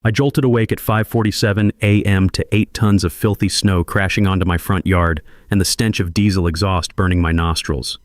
I jolted awake at 5:47 a.m. to 8 tons of filthy snow crashing onto my front yard and the stench of diesel exhaust burning my nostrils.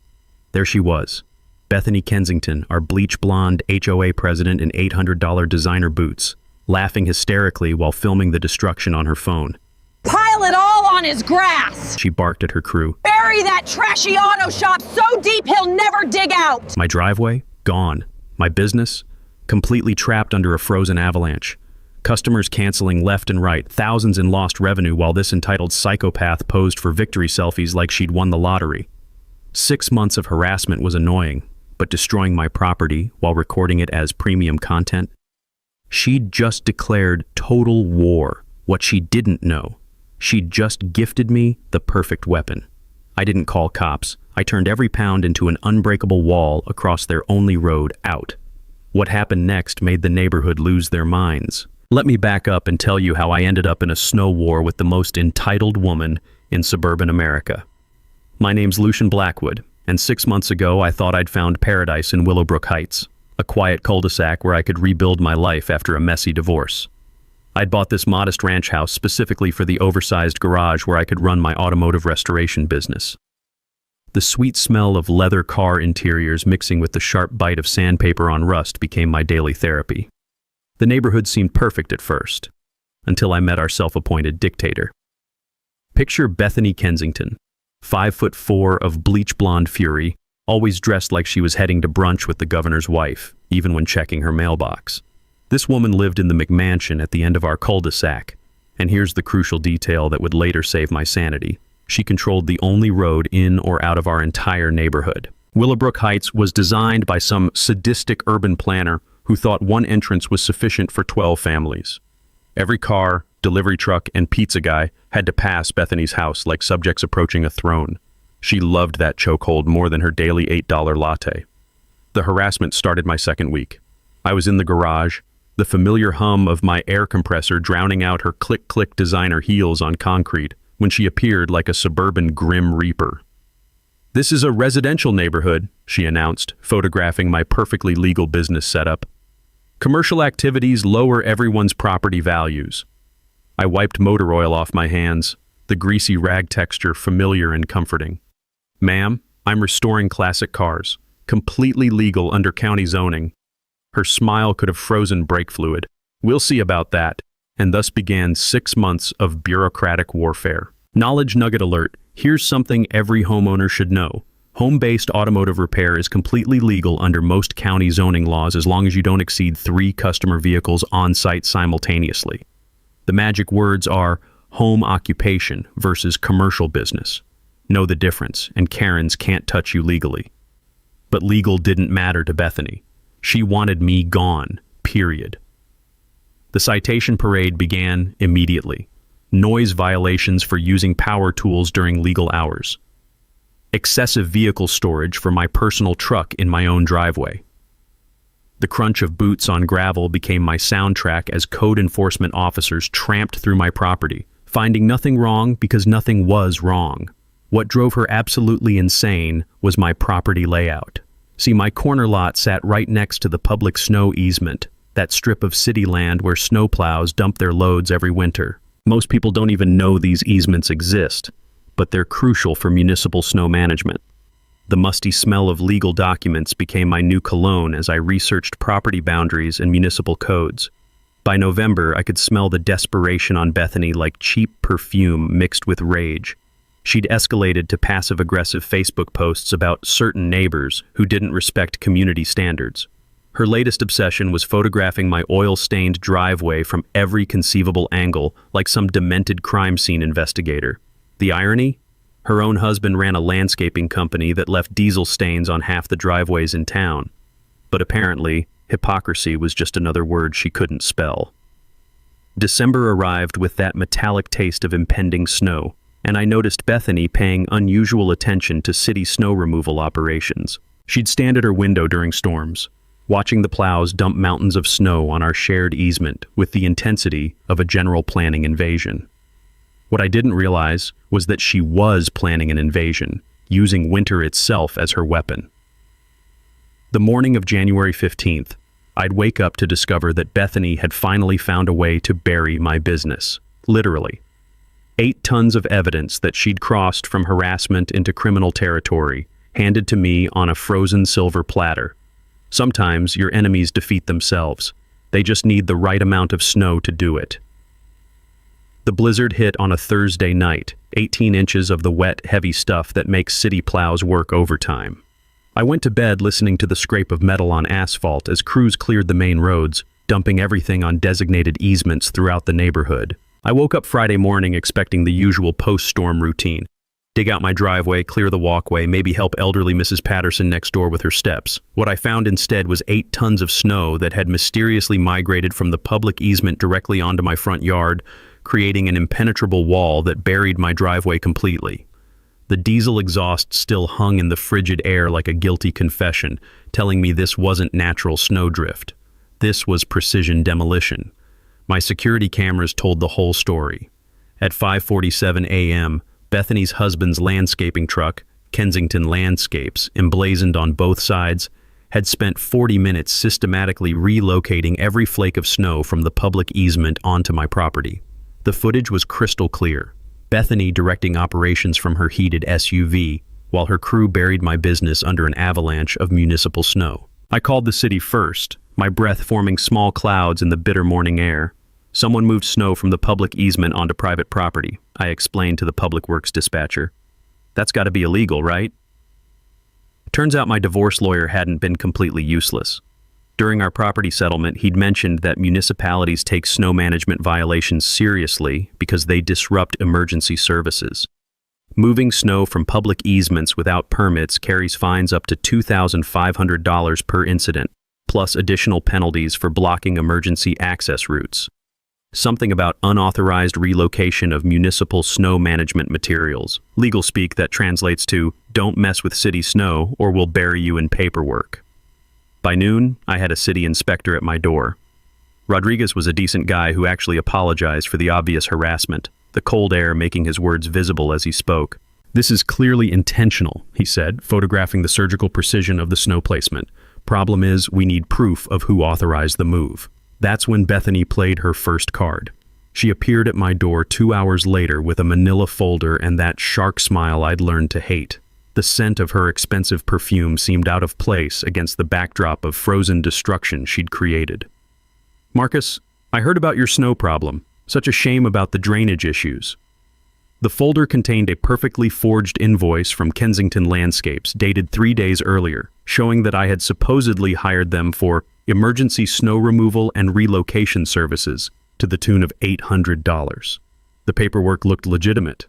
There she was, Bethany Kensington, our bleach blonde HOA president in $800 designer boots, laughing hysterically while filming the destruction on her phone. Pile it all on his grass! She barked at her crew. Bury that trashy auto shop so deep he'll never dig out! My driveway? Gone. My business? Completely trapped under a frozen avalanche. Customers canceling left and right, thousands in lost revenue while this entitled psychopath posed for victory selfies like she'd won the lottery. 6 months of harassment was annoying, but destroying my property while recording it as premium content? She'd just declared total war. What she didn't know, she'd just gifted me the perfect weapon. I didn't call cops. I turned every pound into an unbreakable wall across their only road out. What happened next made the neighborhood lose their minds. Let me back up and tell you how I ended up in a snow war with the most entitled woman in suburban America. My name's Lucian Blackwood, and 6 months ago I thought I'd found paradise in Willowbrook Heights, a quiet cul-de-sac where I could rebuild my life after a messy divorce. I'd bought this modest ranch house specifically for the oversized garage where I could run my automotive restoration business. The sweet smell of leather car interiors mixing with the sharp bite of sandpaper on rust became my daily therapy. The neighborhood seemed perfect at first, until I met our self-appointed dictator. Picture Bethany Kensington, 5'4" of bleach blonde fury, always dressed like she was heading to brunch with the governor's wife, even when checking her mailbox. This woman lived in the McMansion at the end of our cul-de-sac, and here's the crucial detail that would later save my sanity. She controlled the only road in or out of our entire neighborhood. Willowbrook Heights was designed by some sadistic urban planner who thought one entrance was sufficient for 12 families. Every car, delivery truck, and pizza guy had to pass Bethany's house like subjects approaching a throne. She loved that chokehold more than her daily $8 latte. The harassment started my second week. I was in the garage, the familiar hum of my air compressor drowning out her click-click designer heels on concrete, when she appeared like a suburban Grim Reaper. "This is a residential neighborhood," she announced, photographing my perfectly legal business setup. "Commercial activities lower everyone's property values." I wiped motor oil off my hands, the greasy rag texture familiar and comforting. "Ma'am, I'm restoring classic cars, completely legal under county zoning." Her smile could have frozen brake fluid. "We'll see about that." And thus began 6 months of bureaucratic warfare. Knowledge nugget alert. Here's something every homeowner should know. Home-based automotive repair is completely legal under most county zoning laws as long as you don't exceed 3 customer vehicles on-site simultaneously. The magic words are home occupation versus commercial business. Know the difference, and Karens can't touch you legally. But legal didn't matter to Bethany. She wanted me gone, period. The citation parade began immediately. Noise violations for using power tools during legal hours. Excessive vehicle storage for my personal truck in my own driveway. The crunch of boots on gravel became my soundtrack as code enforcement officers tramped through my property, finding nothing wrong because nothing was wrong. What drove her absolutely insane was my property layout. See, my corner lot sat right next to the public snow easement, that strip of city land where snowplows dump their loads every winter. Most people don't even know these easements exist, but they're crucial for municipal snow management. The musty smell of legal documents became my new cologne as I researched property boundaries and municipal codes. By November, I could smell the desperation on Bethany like cheap perfume mixed with rage. She'd escalated to passive-aggressive Facebook posts about certain neighbors who didn't respect community standards. Her latest obsession was photographing my oil-stained driveway from every conceivable angle like some demented crime scene investigator. The irony? Her own husband ran a landscaping company that left diesel stains on half the driveways in town. But apparently, hypocrisy was just another word she couldn't spell. December arrived with that metallic taste of impending snow, and I noticed Bethany paying unusual attention to city snow removal operations. She'd stand at her window during storms, watching the plows dump mountains of snow on our shared easement with the intensity of a general planning invasion. What I didn't realize was that she was planning an invasion, using winter itself as her weapon. The morning of January 15th, I'd wake up to discover that Bethany had finally found a way to bury my business. Literally. 8 tons of evidence that she'd crossed from harassment into criminal territory, handed to me on a frozen silver platter. Sometimes your enemies defeat themselves. They just need the right amount of snow to do it. The blizzard hit on a Thursday night, 18 inches of the wet, heavy stuff that makes city plows work overtime. I went to bed listening to the scrape of metal on asphalt as crews cleared the main roads, dumping everything on designated easements throughout the neighborhood. I woke up Friday morning expecting the usual post-storm routine. Dig out my driveway, clear the walkway, maybe help elderly Mrs. Patterson next door with her steps. What I found instead was 8 tons of snow that had mysteriously migrated from the public easement directly onto my front yard, creating an impenetrable wall that buried my driveway completely. The diesel exhaust still hung in the frigid air like a guilty confession, telling me this wasn't natural snowdrift. This was precision demolition. My security cameras told the whole story. At 5:47 a.m., Bethany's husband's landscaping truck, Kensington Landscapes, emblazoned on both sides, had spent 40 minutes systematically relocating every flake of snow from the public easement onto my property. The footage was crystal clear. Bethany directing operations from her heated SUV, while her crew buried my business under an avalanche of municipal snow. I called the city first, my breath forming small clouds in the bitter morning air. Someone moved snow from the public easement onto private property, I explained to the public works dispatcher. That's got to be illegal, right? Turns out my divorce lawyer hadn't been completely useless. During our property settlement, he'd mentioned that municipalities take snow management violations seriously because they disrupt emergency services. Moving snow from public easements without permits carries fines up to $2,500 per incident, plus additional penalties for blocking emergency access routes. Something about unauthorized relocation of municipal snow management materials. Legal speak that translates to, "Don't mess with city snow or we'll bury you in paperwork." By noon, I had a city inspector at my door. Rodriguez was a decent guy who actually apologized for the obvious harassment, the cold air making his words visible as he spoke. "This is clearly intentional," he said, photographing the surgical precision of the snow placement. "Problem is, we need proof of who authorized the move." That's when Bethany played her first card. She appeared at my door 2 hours later with a manila folder and that shark smile I'd learned to hate. The scent of her expensive perfume seemed out of place against the backdrop of frozen destruction she'd created. "Marcus, I heard about your snow problem. Such a shame about the drainage issues." The folder contained a perfectly forged invoice from Kensington Landscapes dated 3 days earlier, showing that I had supposedly hired them for emergency snow removal and relocation services to the tune of $800. The paperwork looked legitimate.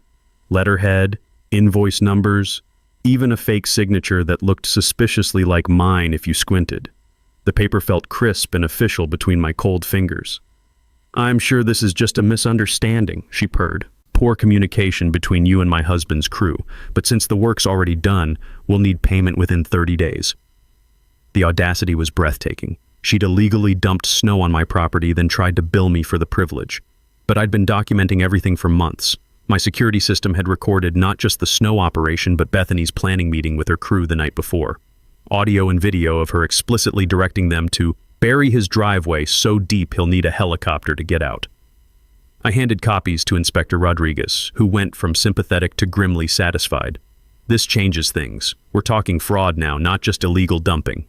Letterhead, invoice numbers, even a fake signature that looked suspiciously like mine if you squinted. The paper felt crisp and official between my cold fingers. "I'm sure this is just a misunderstanding," she purred. "Poor communication between you and my husband's crew, but since the work's already done, we'll need payment within 30 days. The audacity was breathtaking. She'd illegally dumped snow on my property, then tried to bill me for the privilege. But I'd been documenting everything for months. My security system had recorded not just the snow operation, but Bethany's planning meeting with her crew the night before. Audio and video of her explicitly directing them to bury his driveway so deep he'll need a helicopter to get out. I handed copies to Inspector Rodriguez, who went from sympathetic to grimly satisfied. "This changes things. We're talking fraud now, not just illegal dumping."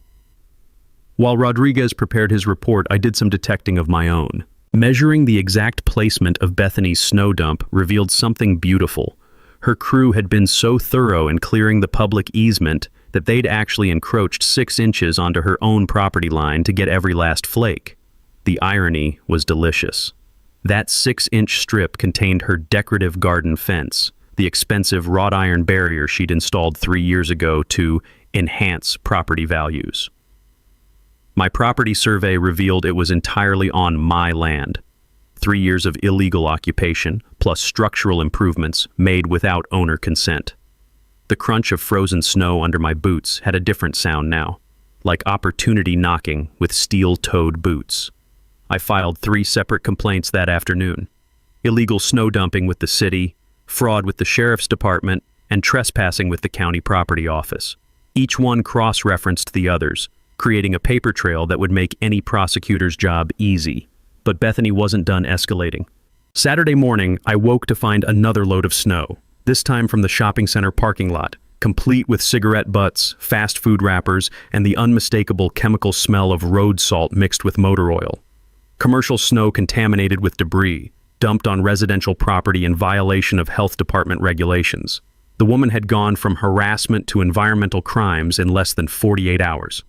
While Rodriguez prepared his report, I did some detecting of my own. Measuring the exact placement of Bethany's snow dump revealed something beautiful. Her crew had been so thorough in clearing the public easement that they'd actually encroached 6 inches onto her own property line to get every last flake. The irony was delicious. That 6-inch strip contained her decorative garden fence, the expensive wrought iron barrier she'd installed 3 years ago to enhance property values. My property survey revealed it was entirely on my land. 3 years of illegal occupation, plus structural improvements made without owner consent. The crunch of frozen snow under my boots had a different sound now, like opportunity knocking with steel-toed boots. I filed 3 separate complaints that afternoon. Illegal snow dumping with the city, fraud with the sheriff's department, and trespassing with the county property office. Each one cross-referenced the others, creating a paper trail that would make any prosecutor's job easy. But Bethany wasn't done escalating. Saturday morning, I woke to find another load of snow, this time from the shopping center parking lot, complete with cigarette butts, fast food wrappers, and the unmistakable chemical smell of road salt mixed with motor oil. Commercial snow contaminated with debris, dumped on residential property in violation of health department regulations. The woman had gone from harassment to environmental crimes in less than 48 hours.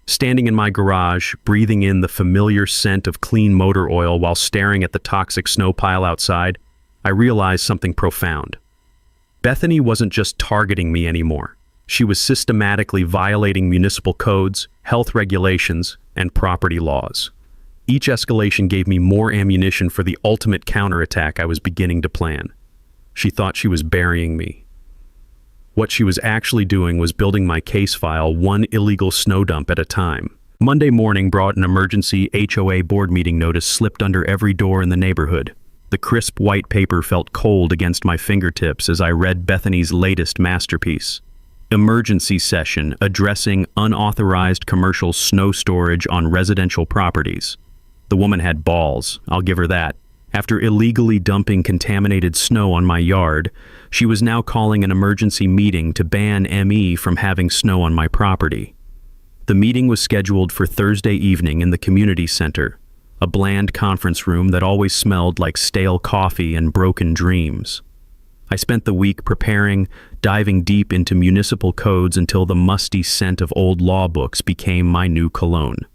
Standing in my garage, breathing in the familiar scent of clean motor oil while staring at the toxic snow pile outside, I realized something profound. Bethany wasn't just targeting me anymore. She was systematically violating municipal codes, health regulations, and property laws. Each escalation gave me more ammunition for the ultimate counterattack I was beginning to plan. She thought she was burying me. What she was actually doing was building my case file one illegal snow dump at a time. Monday morning brought an emergency HOA board meeting notice slipped under every door in the neighborhood. The crisp white paper felt cold against my fingertips as I read Bethany's latest masterpiece. Emergency session addressing unauthorized commercial snow storage on residential properties. The woman had balls, I'll give her that. After illegally dumping contaminated snow on my yard, she was now calling an emergency meeting to ban ME from having snow on my property. The meeting was scheduled for Thursday evening in the community center, a bland conference room that always smelled like stale coffee and broken dreams. I spent the week preparing, diving deep into municipal codes until the musty scent of old law books became my new cologne.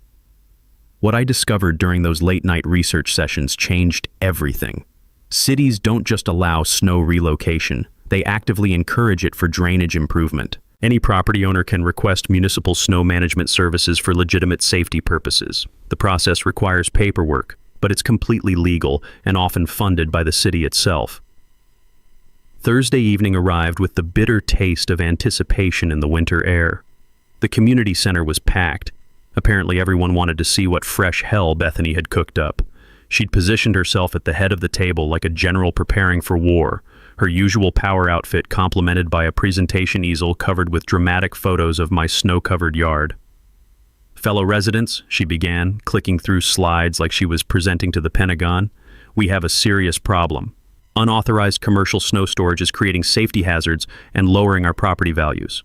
What I discovered during those late-night research sessions changed everything. Cities don't just allow snow relocation, they actively encourage it for drainage improvement. Any property owner can request municipal snow management services for legitimate safety purposes. The process requires paperwork, but it's completely legal and often funded by the city itself. Thursday evening arrived with the bitter taste of anticipation in the winter air. The community center was packed. Apparently everyone wanted to see what fresh hell Bethany had cooked up. She'd positioned herself at the head of the table like a general preparing for war, her usual power outfit complemented by a presentation easel covered with dramatic photos of my snow-covered yard. Fellow residents, she began, clicking through slides like she was presenting to the Pentagon, we have a serious problem. Unauthorized commercial snow storage is creating safety hazards and lowering our property values.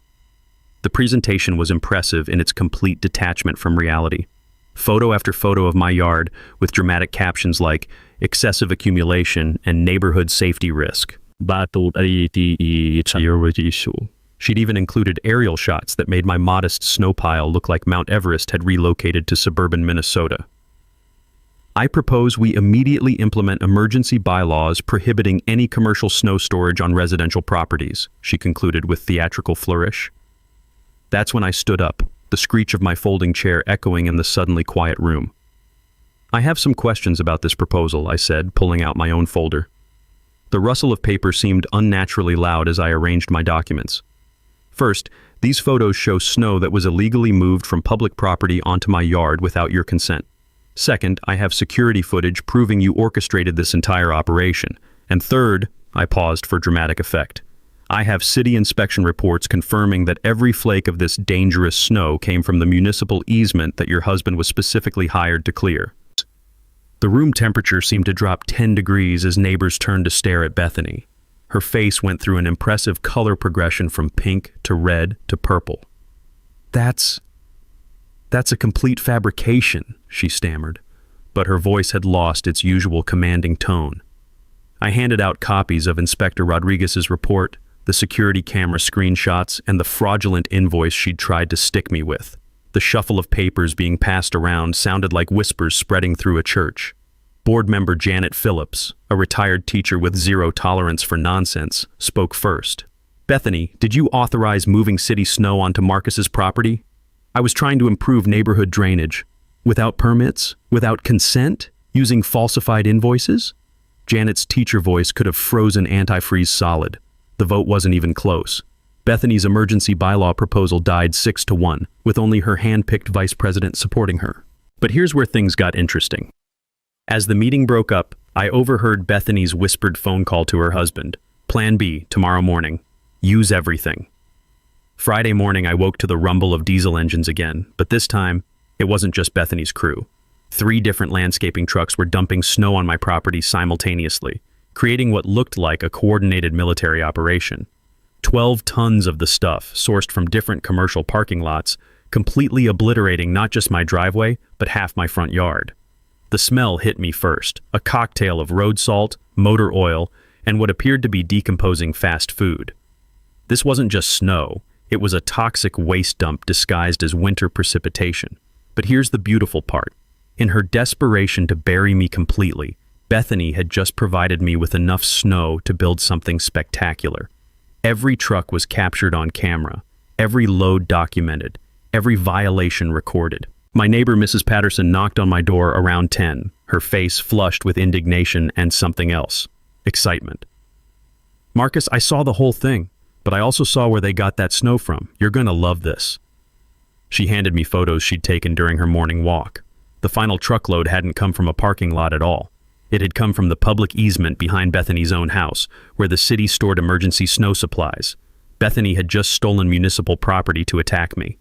The presentation was impressive in its complete detachment from reality. Photo after photo of my yard with dramatic captions like excessive accumulation and neighborhood safety risk. She'd even included aerial shots that made my modest snow pile look like Mount Everest had relocated to suburban Minnesota. I propose we immediately implement emergency bylaws prohibiting any commercial snow storage on residential properties, she concluded with theatrical flourish. That's when I stood up, the screech of my folding chair echoing in the suddenly quiet room. I have some questions about this proposal, I said, pulling out my own folder. The rustle of paper seemed unnaturally loud as I arranged my documents. First, these photos show snow that was illegally moved from public property onto my yard without your consent. Second, I have security footage proving you orchestrated this entire operation. And third, I paused for dramatic effect. I have city inspection reports confirming that every flake of this dangerous snow came from the municipal easement that your husband was specifically hired to clear. The room temperature seemed to drop 10 degrees as neighbors turned to stare at Bethany. Her face went through an impressive color progression from pink to red to purple. That's a complete fabrication, she stammered, but her voice had lost its usual commanding tone. I handed out copies of Inspector Rodriguez's report, the security camera screenshots, and the fraudulent invoice she'd tried to stick me with. The shuffle of papers being passed around sounded like whispers spreading through a church. Board member Janet Phillips, a retired teacher with zero tolerance for nonsense, spoke first. Bethany, did you authorize moving city snow onto Marcus's property? I was trying to improve neighborhood drainage. Without permits? Without consent? Using falsified invoices? Janet's teacher voice could have frozen antifreeze solid. The vote wasn't even close. Bethany's emergency bylaw proposal died 6-1, with only her hand-picked vice president supporting her. But here's where things got interesting. As the meeting broke up, I overheard Bethany's whispered phone call to her husband. Plan B, tomorrow morning. Use everything. Friday morning, I woke to the rumble of diesel engines again, but this time, it wasn't just Bethany's crew. 3 different landscaping trucks were dumping snow on my property simultaneously, creating what looked like a coordinated military operation. 12 tons of the stuff, sourced from different commercial parking lots, completely obliterating not just my driveway, but half my front yard. The smell hit me first, a cocktail of road salt, motor oil, and what appeared to be decomposing fast food. This wasn't just snow, it was a toxic waste dump disguised as winter precipitation. But here's the beautiful part. In her desperation to bury me completely, Bethany had just provided me with enough snow to build something spectacular. Every truck was captured on camera, every load documented, every violation recorded. My neighbor, Mrs. Patterson, knocked on my door around 10, her face flushed with indignation and something else, excitement. "Marcus, I saw the whole thing, but I also saw where they got that snow from. You're gonna love this." She handed me photos she'd taken during her morning walk. The final truckload hadn't come from a parking lot at all. It had come from the public easement behind Bethany's own house, where the city stored emergency snow supplies. Bethany had just stolen municipal property to attack me.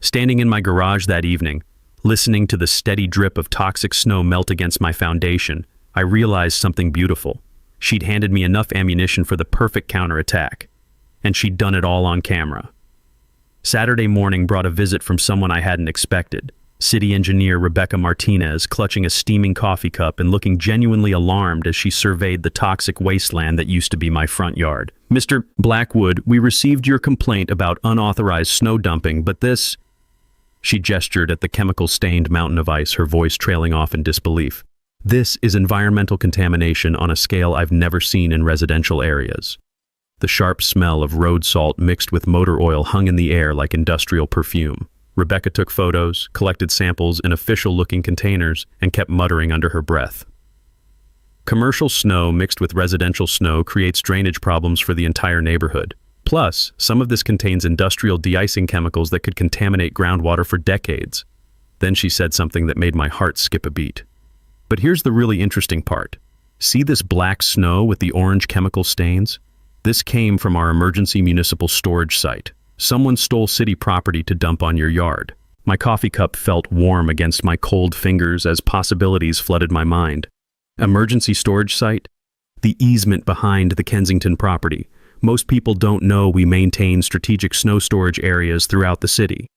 Standing in my garage that evening, listening to the steady drip of toxic snow melt against my foundation, I realized something beautiful. She'd handed me enough ammunition for the perfect counterattack, and she'd done it all on camera. Saturday morning brought a visit from someone I hadn't expected. City engineer Rebecca Martinez, clutching a steaming coffee cup and looking genuinely alarmed as she surveyed the toxic wasteland that used to be my front yard. "Mr. Blackwood, we received your complaint about unauthorized snow dumping, but this..." She gestured at the chemical-stained mountain of ice, her voice trailing off in disbelief. "This is environmental contamination on a scale I've never seen in residential areas." The sharp smell of road salt mixed with motor oil hung in the air like industrial perfume. Rebecca took photos, collected samples in official-looking containers, and kept muttering under her breath. Commercial snow mixed with residential snow creates drainage problems for the entire neighborhood. Plus, some of this contains industrial de-icing chemicals that could contaminate groundwater for decades. Then she said something that made my heart skip a beat. "But here's the really interesting part. See this black snow with the orange chemical stains? This came from our emergency municipal storage site. Someone stole city property to dump on your yard." My coffee cup felt warm against my cold fingers as possibilities flooded my mind. Emergency storage site? The easement behind the Kensington property. Most people don't know we maintain strategic snow storage areas throughout the city.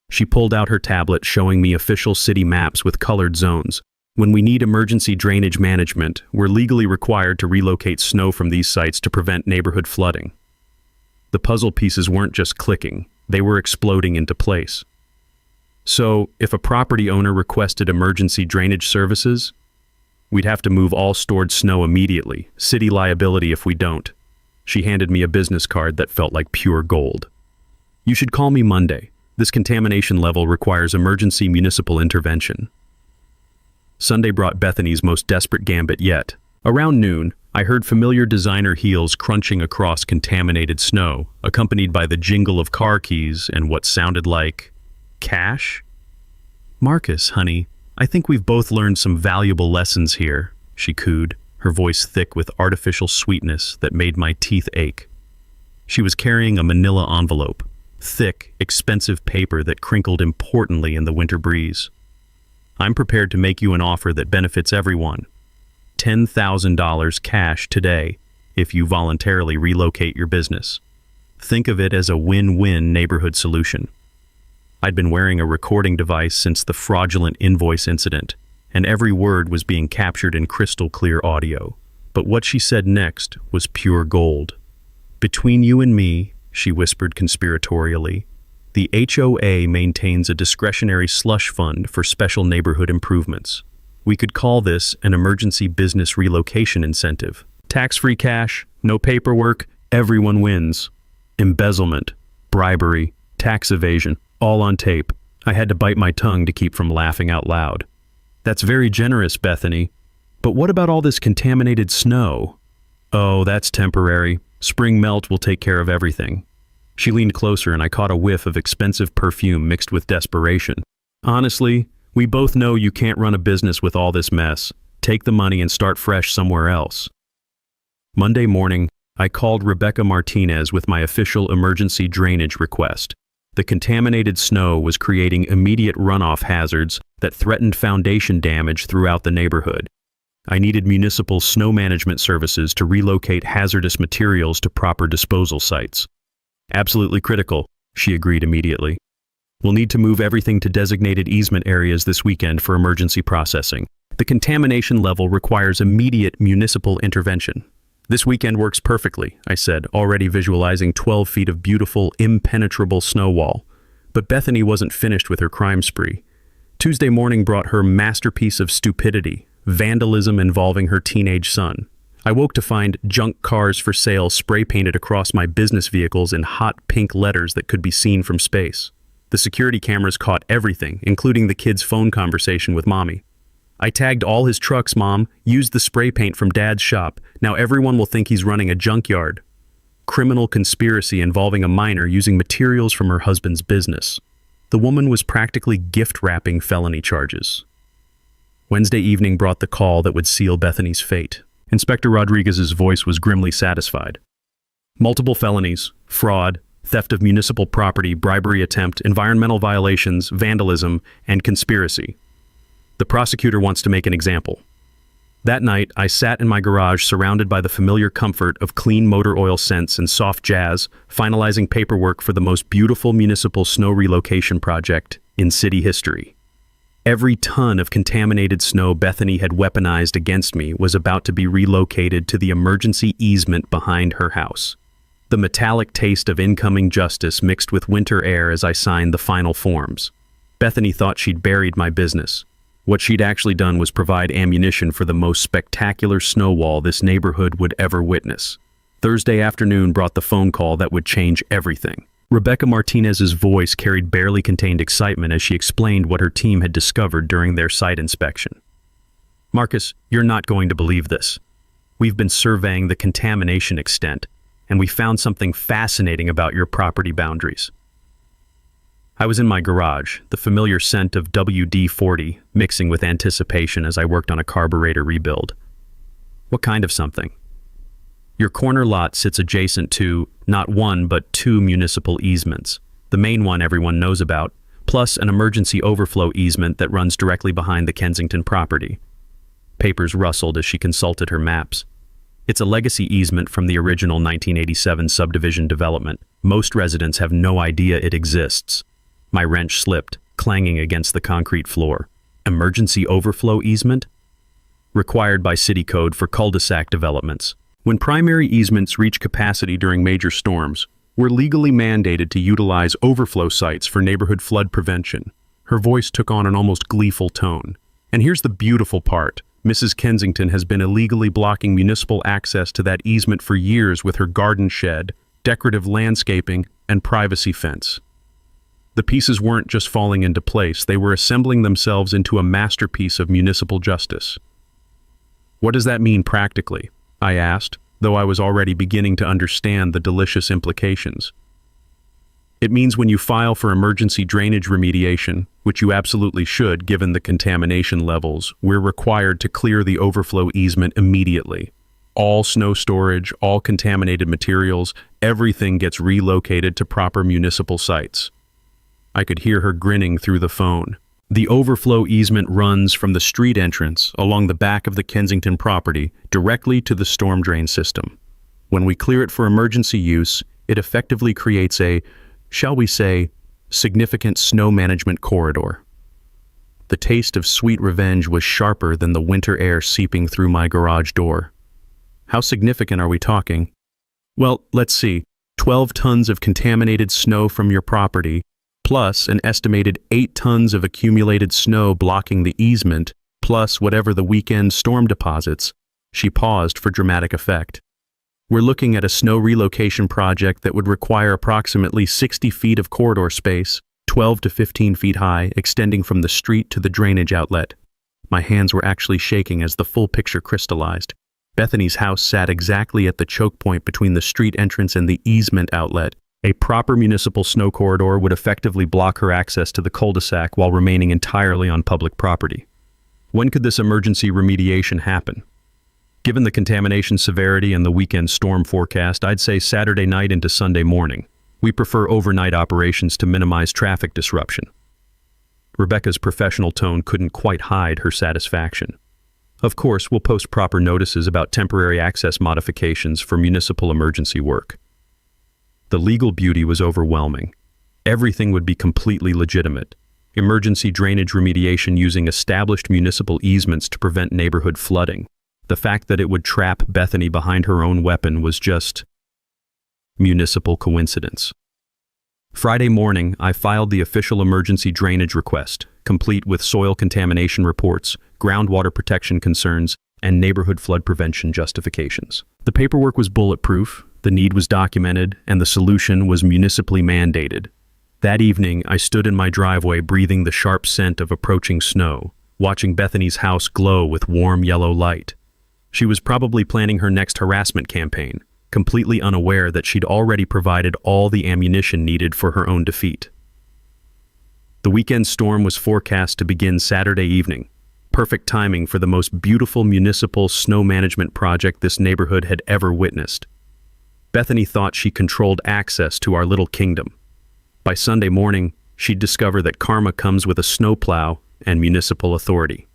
She pulled out her tablet, showing me official city maps with colored zones. When we need emergency drainage management, we're legally required to relocate snow from these sites to prevent neighborhood flooding. The puzzle pieces weren't just clicking, they were exploding into place. So, if a property owner requested emergency drainage services, we'd have to move all stored snow immediately, city liability if we don't. She handed me a business card that felt like pure gold. "You should call me Monday. This contamination level requires emergency municipal intervention." Sunday brought Bethany's most desperate gambit yet. Around noon, I heard familiar designer heels crunching across contaminated snow, accompanied by the jingle of car keys and what sounded like cash. "Marcus, honey, I think we've both learned some valuable lessons here," she cooed, her voice thick with artificial sweetness that made my teeth ache. She was carrying a manila envelope, thick, expensive paper that crinkled importantly in the winter breeze. "I'm prepared to make you an offer that benefits everyone. $10,000 cash today if you voluntarily relocate your business. Think of it as a win-win neighborhood solution." I'd been wearing a recording device since the fraudulent invoice incident, and every word was being captured in crystal-clear audio. But what she said next was pure gold. "Between you and me," she whispered conspiratorially, "the HOA maintains a discretionary slush fund for special neighborhood improvements. We could call this an emergency business relocation incentive. Tax-free cash, no paperwork, everyone wins. Embezzlement, bribery, tax evasion, all on tape." I had to bite my tongue to keep from laughing out loud. "That's very generous, Bethany. But what about all this contaminated snow?" "Oh, that's temporary. Spring melt will take care of everything." She leaned closer and I caught a whiff of expensive perfume mixed with desperation. "Honestly, we both know you can't run a business with all this mess. Take the money and start fresh somewhere else." Monday morning, I called Rebecca Martinez with my official emergency drainage request. The contaminated snow was creating immediate runoff hazards that threatened foundation damage throughout the neighborhood. I needed municipal snow management services to relocate hazardous materials to proper disposal sites. Absolutely critical, she agreed immediately. We'll need to move everything to designated easement areas this weekend for emergency processing. The contamination level requires immediate municipal intervention. This weekend works perfectly, I said, already visualizing 12 feet of beautiful, impenetrable snow wall. But Bethany wasn't finished with her crime spree. Tuesday morning brought her masterpiece of stupidity, vandalism involving her teenage son. I woke to find junk cars for sale spray-painted across my business vehicles in hot pink letters that could be seen from space. The security cameras caught everything, including the kid's phone conversation with Mommy. I tagged all his trucks, Mom, used the spray paint from Dad's shop. Now everyone will think he's running a junkyard. Criminal conspiracy involving a minor using materials from her husband's business. The woman was practically gift-wrapping felony charges. Wednesday evening brought the call that would seal Bethany's fate. Inspector Rodriguez's voice was grimly satisfied. Multiple felonies, fraud, theft of municipal property, bribery attempt, environmental violations, vandalism, and conspiracy. The prosecutor wants to make an example. That night, I sat in my garage surrounded by the familiar comfort of clean motor oil scents and soft jazz, finalizing paperwork for the most beautiful municipal snow relocation project in city history. Every ton of contaminated snow Bethany had weaponized against me was about to be relocated to the emergency easement behind her house. The metallic taste of incoming justice mixed with winter air as I signed the final forms. Bethany thought she'd buried my business. What she'd actually done was provide ammunition for the most spectacular snow wall this neighborhood would ever witness. Thursday afternoon brought the phone call that would change everything. Rebecca Martinez's voice carried barely contained excitement as she explained what her team had discovered during their site inspection. Marcus, you're not going to believe this. We've been surveying the contamination extent, and we found something fascinating about your property boundaries. I was in my garage, the familiar scent of WD-40 mixing with anticipation as I worked on a carburetor rebuild. What kind of something? Your corner lot sits adjacent to not one but two municipal easements, the main one everyone knows about, plus an emergency overflow easement that runs directly behind the Kensington property. Papers rustled as she consulted her maps. It's a legacy easement from the original 1987 subdivision development. Most residents have no idea it exists. My wrench slipped, clanging against the concrete floor. Emergency overflow easement? Required by city code for cul-de-sac developments. When primary easements reach capacity during major storms, we're legally mandated to utilize overflow sites for neighborhood flood prevention. Her voice took on an almost gleeful tone. And here's the beautiful part. Mrs. Kensington has been illegally blocking municipal access to that easement for years with her garden shed, decorative landscaping, and privacy fence. The pieces weren't just falling into place, they were assembling themselves into a masterpiece of municipal justice. What does that mean practically? I asked, though I was already beginning to understand the delicious implications. It means when you file for emergency drainage remediation, which you absolutely should given the contamination levels, we're required to clear the overflow easement immediately. All snow storage, all contaminated materials, everything gets relocated to proper municipal sites. I could hear her grinning through the phone. The overflow easement runs from the street entrance along the back of the Kensington property directly to the storm drain system. When we clear it for emergency use, it effectively creates a, shall we say, significant snow management corridor. The taste of sweet revenge was sharper than the winter air seeping through my garage door. How significant are we talking? Well, let's see. 12 tons of contaminated snow from your property, plus an estimated 8 tons of accumulated snow blocking the easement, plus whatever the weekend storm deposits. She paused for dramatic effect. We're looking at a snow relocation project that would require approximately 60 feet of corridor space, 12 to 15 feet high, extending from the street to the drainage outlet. My hands were actually shaking as the full picture crystallized. Bethany's house sat exactly at the choke point between the street entrance and the easement outlet. A proper municipal snow corridor would effectively block her access to the cul-de-sac while remaining entirely on public property. When could this emergency remediation happen? Given the contamination severity and the weekend storm forecast, I'd say Saturday night into Sunday morning. We prefer overnight operations to minimize traffic disruption. Rebecca's professional tone couldn't quite hide her satisfaction. Of course, we'll post proper notices about temporary access modifications for municipal emergency work. The legal beauty was overwhelming. Everything would be completely legitimate. Emergency drainage remediation using established municipal easements to prevent neighborhood flooding. The fact that it would trap Bethany behind her own weapon was just municipal coincidence. Friday morning, I filed the official emergency drainage request, complete with soil contamination reports, groundwater protection concerns, and neighborhood flood prevention justifications. The paperwork was bulletproof, the need was documented, and the solution was municipally mandated. That evening, I stood in my driveway breathing the sharp scent of approaching snow, watching Bethany's house glow with warm yellow light. She was probably planning her next harassment campaign, completely unaware that she'd already provided all the ammunition needed for her own defeat. The weekend storm was forecast to begin Saturday evening, perfect timing for the most beautiful municipal snow management project this neighborhood had ever witnessed. Bethany thought she controlled access to our little kingdom. By Sunday morning, she'd discover that karma comes with a snowplow and municipal authority.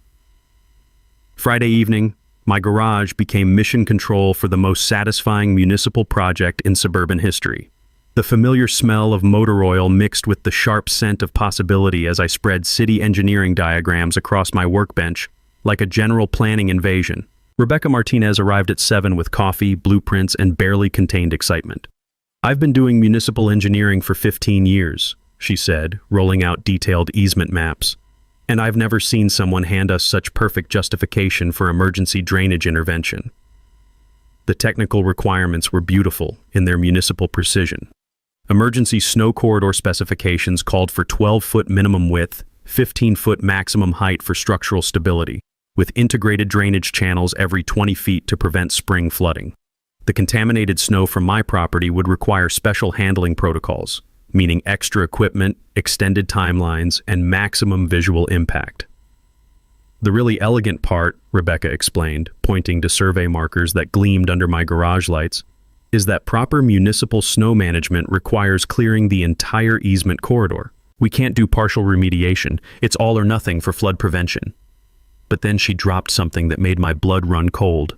Friday evening, my garage became mission control for the most satisfying municipal project in suburban history. The familiar smell of motor oil mixed with the sharp scent of possibility as I spread city engineering diagrams across my workbench like a general planning invasion. Rebecca Martinez arrived at 7 with coffee, blueprints, and barely contained excitement. "I've been doing municipal engineering for 15 years, she said, rolling out detailed easement maps. "And I've never seen someone hand us such perfect justification for emergency drainage intervention." The technical requirements were beautiful in their municipal precision. Emergency snow corridor specifications called for 12-foot minimum width, 15-foot maximum height for structural stability, with integrated drainage channels every 20 feet to prevent spring flooding. The contaminated snow from my property would require special handling protocols, meaning extra equipment, extended timelines, and maximum visual impact. "The really elegant part," Rebecca explained, pointing to survey markers that gleamed under my garage lights, "is that proper municipal snow management requires clearing the entire easement corridor. We can't do partial remediation. It's all or nothing for flood prevention." But then she dropped something that made my blood run cold.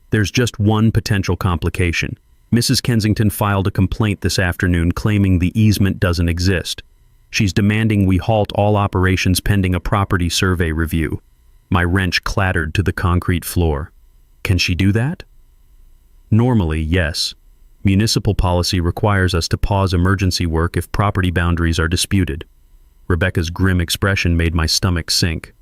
"There's just one potential complication. Mrs. Kensington filed a complaint this afternoon claiming the easement doesn't exist. She's demanding we halt all operations pending a property survey review." My wrench clattered to the concrete floor. Can she do that? Normally, yes. Municipal policy requires us to pause emergency work if property boundaries are disputed. Rebecca's grim expression made my stomach sink.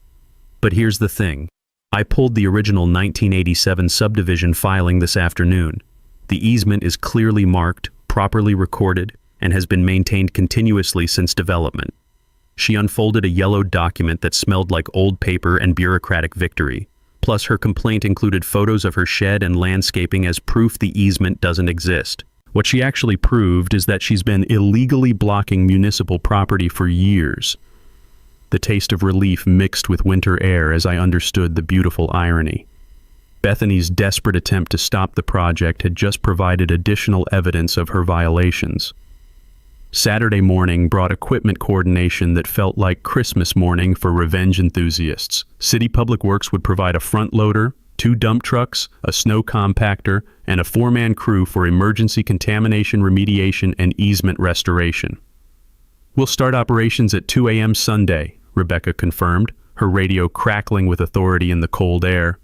But here's the thing. I pulled the original 1987 subdivision filing this afternoon. The easement is clearly marked, properly recorded, and has been maintained continuously since development. She unfolded a yellowed document that smelled like old paper and bureaucratic victory. Plus, her complaint included photos of her shed and landscaping as proof the easement doesn't exist. What she actually proved is that she's been illegally blocking municipal property for years. The taste of relief mixed with winter air as I understood the beautiful irony. Bethany's desperate attempt to stop the project had just provided additional evidence of her violations. Saturday morning brought equipment coordination that felt like Christmas morning for revenge enthusiasts. City Public Works would provide a front loader, 2 dump trucks, a snow compactor, and a 4-man crew for emergency contamination remediation and easement restoration. "We'll start operations at 2 a.m. Sunday," Rebecca confirmed, her radio crackling with authority in the cold air.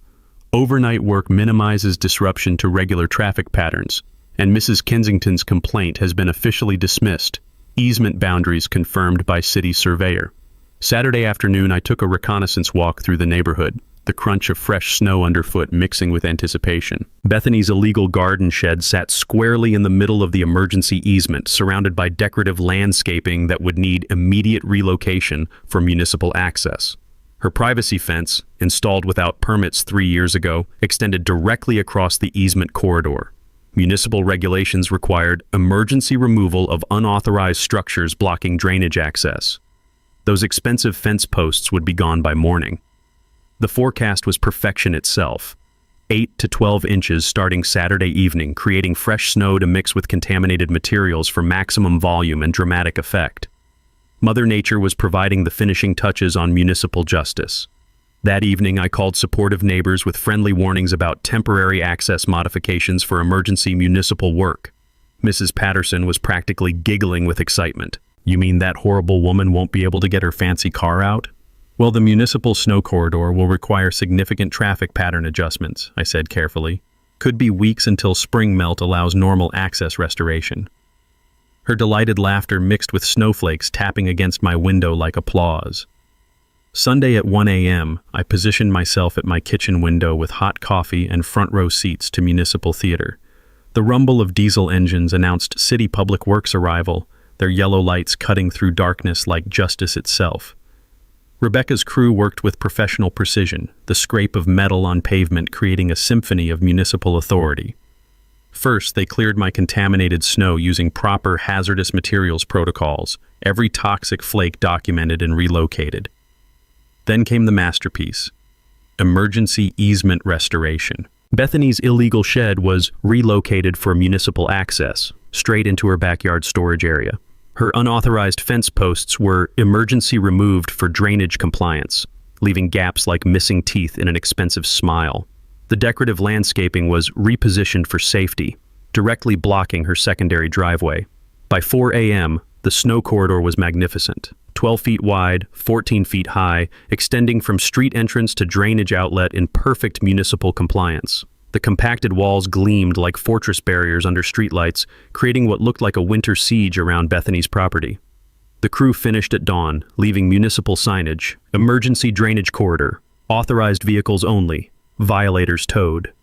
"Overnight work minimizes disruption to regular traffic patterns, and Mrs. Kensington's complaint has been officially dismissed. Easement boundaries confirmed by city surveyor." Saturday afternoon, I took a reconnaissance walk through the neighborhood, the crunch of fresh snow underfoot mixing with anticipation. Bethany's illegal garden shed sat squarely in the middle of the emergency easement, surrounded by decorative landscaping that would need immediate relocation for municipal access. Her privacy fence, installed without permits 3 years ago, extended directly across the easement corridor. Municipal regulations required emergency removal of unauthorized structures blocking drainage access. Those expensive fence posts would be gone by morning. The forecast was perfection itself. 8 to 12 inches starting Saturday evening, creating fresh snow to mix with contaminated materials for maximum volume and dramatic effect. Mother Nature was providing the finishing touches on municipal justice. That evening, I called supportive neighbors with friendly warnings about temporary access modifications for emergency municipal work. Mrs. Patterson was practically giggling with excitement. "You mean that horrible woman won't be able to get her fancy car out?" "Well, the municipal snow corridor will require significant traffic pattern adjustments," I said carefully. "Could be weeks until spring melt allows normal access restoration." Her delighted laughter mixed with snowflakes tapping against my window like applause. Sunday at 1 a.m., I positioned myself at my kitchen window with hot coffee and front row seats to municipal theater. The rumble of diesel engines announced City Public Works arrival, their yellow lights cutting through darkness like justice itself. Rebecca's crew worked with professional precision, the scrape of metal on pavement creating a symphony of municipal authority. First, they cleared my contaminated snow using proper hazardous materials protocols, every toxic flake documented and relocated. Then came the masterpiece, emergency easement restoration. Bethany's illegal shed was relocated for municipal access, straight into her backyard storage area. Her unauthorized fence posts were emergency removed for drainage compliance, leaving gaps like missing teeth in an expensive smile. The decorative landscaping was repositioned for safety, directly blocking her secondary driveway. By 4 a.m., the snow corridor was magnificent. 12 feet wide, 14 feet high, extending from street entrance to drainage outlet in perfect municipal compliance. The compacted walls gleamed like fortress barriers under streetlights, creating what looked like a winter siege around Bethany's property. The crew finished at dawn, leaving municipal signage, emergency drainage corridor, authorized vehicles only, violators towed.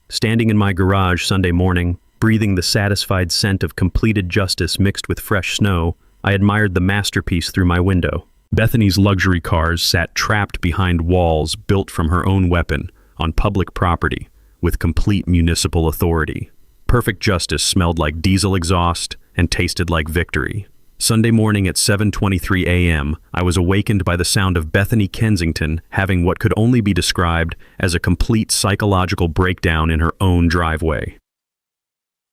Standing in my garage Sunday morning, breathing the satisfied scent of completed justice mixed with fresh snow, I admired the masterpiece through my window. Bethany's luxury cars sat trapped behind walls built from her own weapon, on public property, with complete municipal authority. Perfect justice smelled like diesel exhaust and tasted like victory. Sunday morning at 7:23 a.m., I was awakened by the sound of Bethany Kensington having what could only be described as a complete psychological breakdown in her own driveway.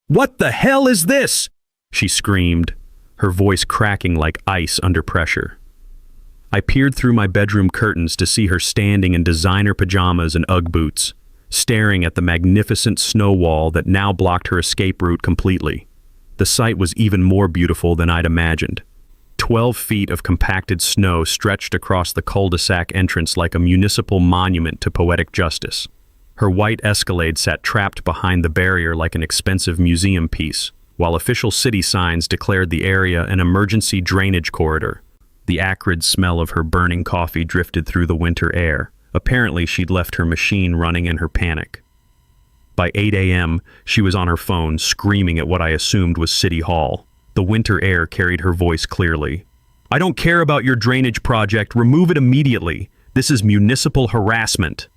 "What the hell is this?" she screamed, her voice cracking like ice under pressure. I peered through my bedroom curtains to see her standing in designer pajamas and Ugg boots, staring at the magnificent snow wall that now blocked her escape route completely. The sight was even more beautiful than I'd imagined. 12 feet of compacted snow stretched across the cul-de-sac entrance like a municipal monument to poetic justice. Her white Escalade sat trapped behind the barrier like an expensive museum piece, while official city signs declared the area an emergency drainage corridor. The acrid smell of her burning coffee drifted through the winter air. Apparently, she'd left her machine running in her panic. By 8 a.m., she was on her phone, screaming at what I assumed was City Hall. The winter air carried her voice clearly. "I don't care about your drainage project. Remove it immediately. This is municipal harassment."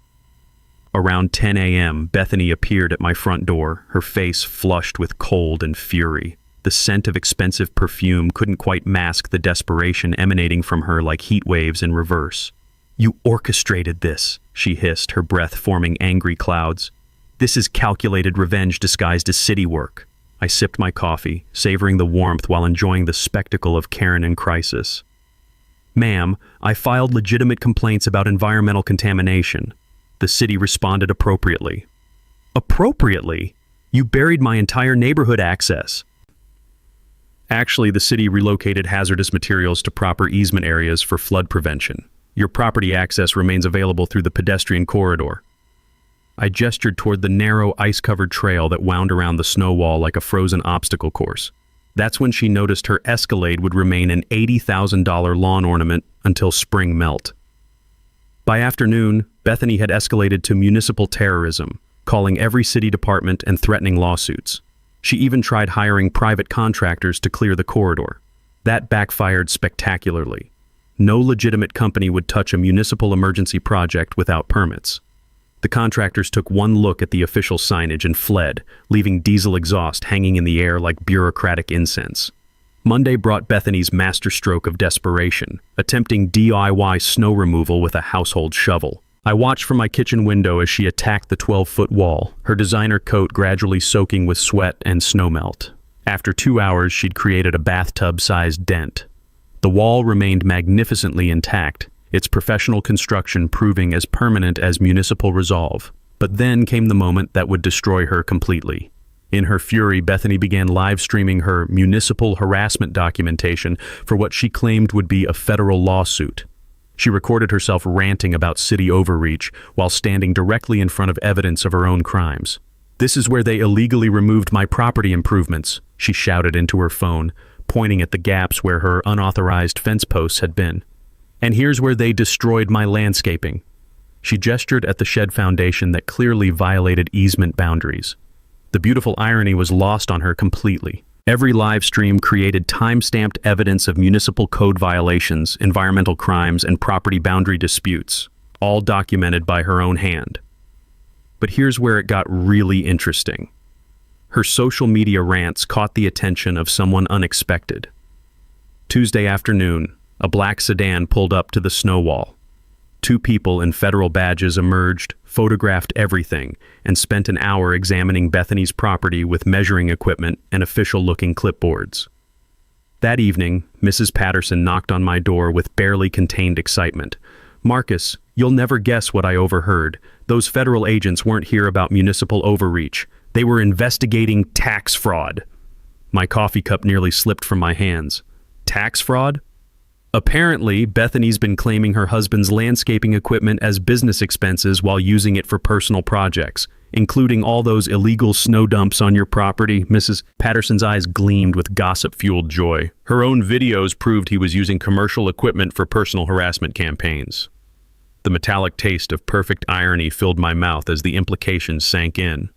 Around 10 a.m., Bethany appeared at my front door, her face flushed with cold and fury. The scent of expensive perfume couldn't quite mask the desperation emanating from her like heat waves in reverse. "You orchestrated this," she hissed, her breath forming angry clouds. "This is calculated revenge disguised as city work." I sipped my coffee, savoring the warmth while enjoying the spectacle of Karen in crisis. "Ma'am, I filed legitimate complaints about environmental contamination." The city responded appropriately. "Appropriately? You buried my entire neighborhood access." "Actually, the city relocated hazardous materials to proper easement areas for flood prevention. Your property access remains available through the pedestrian corridor." I gestured toward the narrow, ice-covered trail that wound around the snow wall like a frozen obstacle course. That's when she noticed her Escalade would remain an $80,000 lawn ornament until spring melt. By afternoon, Bethany had escalated to municipal terrorism, calling every city department and threatening lawsuits. She even tried hiring private contractors to clear the corridor. That backfired spectacularly. No legitimate company would touch a municipal emergency project without permits. The contractors took one look at the official signage and fled, leaving diesel exhaust hanging in the air like bureaucratic incense. Monday brought Bethany's masterstroke of desperation, attempting DIY snow removal with a household shovel. I watched from my kitchen window as she attacked the 12-foot wall, her designer coat gradually soaking with sweat and snowmelt. After 2 hours, she'd created a bathtub-sized dent. The wall remained magnificently intact, its professional construction proving as permanent as municipal resolve. But then came the moment that would destroy her completely. In her fury, Bethany began live-streaming her municipal harassment documentation for what she claimed would be a federal lawsuit. She recorded herself ranting about city overreach while standing directly in front of evidence of her own crimes. "This is where they illegally removed my property improvements," she shouted into her phone, pointing at the gaps where her unauthorized fence posts had been. "And here's where they destroyed my landscaping." She gestured at the shed foundation that clearly violated easement boundaries. The beautiful irony was lost on her completely. Every live stream created time-stamped evidence of municipal code violations, environmental crimes, and property boundary disputes, all documented by her own hand. But here's where it got really interesting. Her social media rants caught the attention of someone unexpected. Tuesday afternoon, a black sedan pulled up to the snow wall. 2 people in federal badges emerged, photographed everything, and spent an hour examining Bethany's property with measuring equipment and official-looking clipboards. That evening, Mrs. Patterson knocked on my door with barely contained excitement. "Marcus, you'll never guess what I overheard. Those federal agents weren't here about municipal overreach. They were investigating tax fraud." My coffee cup nearly slipped from my hands. Tax fraud? Apparently, Bethany's been claiming her husband's landscaping equipment as business expenses while using it for personal projects, including all those illegal snow dumps on your property. Mrs. Patterson's eyes gleamed with gossip-fueled joy. Her own videos proved he was using commercial equipment for personal harassment campaigns. The metallic taste of perfect irony filled my mouth as the implications sank in.